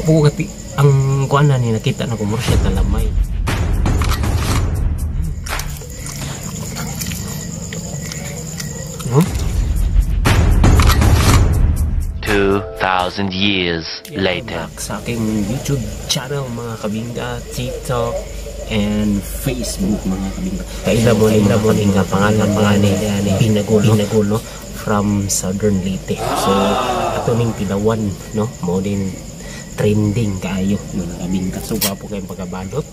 po kati ang kuan na ni nakita na komersya talamay. No? 2,000 years later. Sa aking YouTube channel mga kabingga, TikTok, and Facebook mga kabingga. Kaila mo nga pangalan ni Binagulo from Southern Leyte. So ato ning tilawan, no, mo din trending kayo mga kabingga. So gwapo kayong pagkabalot.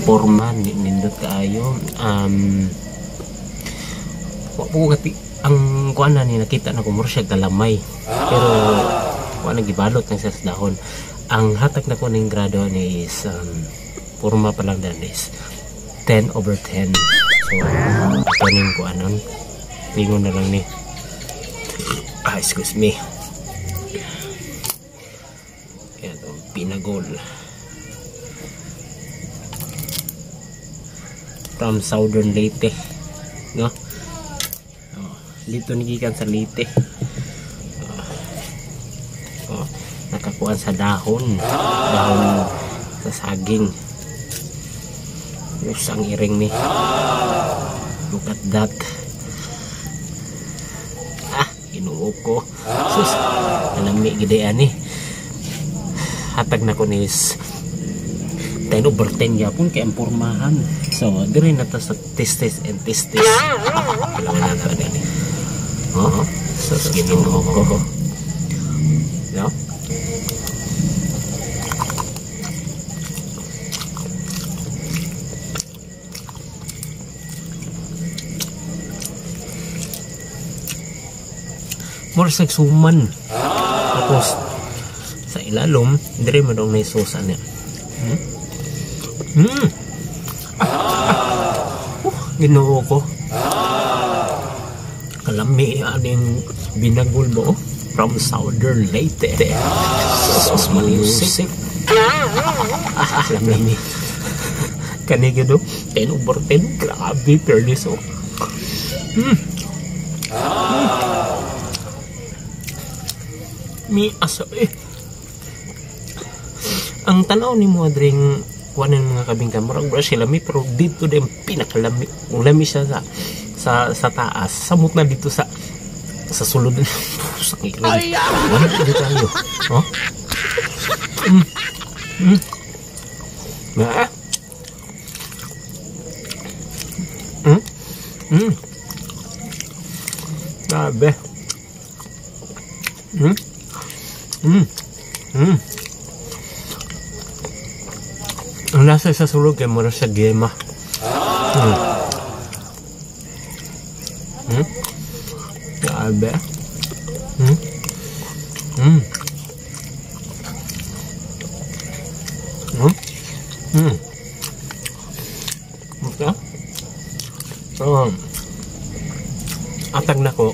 Porman nindot kayo. Wapo kati ang kuan na ni nakita na komersya talamay. Pero kuan nagibalot ng sa dahon. Ang hatag na ko ning grado ni is porma pa lang dan is 10/10. So kaning kuanon lingon na lang ni. Excuse me. Ito Pinagol from Southern Leyte, no? Dito nigikan sa Leyte. Nakakuan sa dahon sa saging. Usang iring ni. Look at that. Inuo ko. Sus, alami gide ani. Hatag na ko ni 10/10 yapon kay ang pormahan. So, dire na ta sa testes and testes. Kailangan na ani. So, ginuo ko. No? More suman. Tapos sa ilalom, dire mo daw na isosa niya. Ginoo ko. Kalami aning Binagol mo from Southern Leyte. Sos music. Lami. Kanigado 10/10. Grabe, perlis oh. Mi asa ang tanaw ni mo adring kuanan mga kabingka murag bra sila mi pero dito din pinakalami kung lami siya sa taas samot na dito sa sulod sa iring wala dito tayo grabe ang lasa sa sulog kay mura sa gema. Grabe. Atag na ko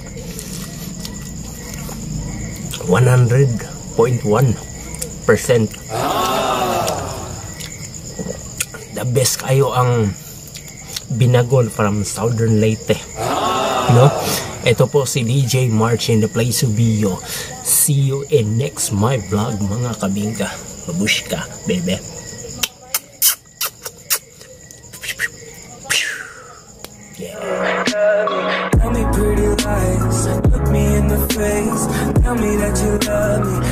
100.1%. The best kayo ang Binagol from Southern Leyte, no? Ito po si DJ March in the place to be yo. See you in next my vlog mga kabingka. Babushka, bebe. Tell me pretty lies, look me in the face. Tell me that you love me.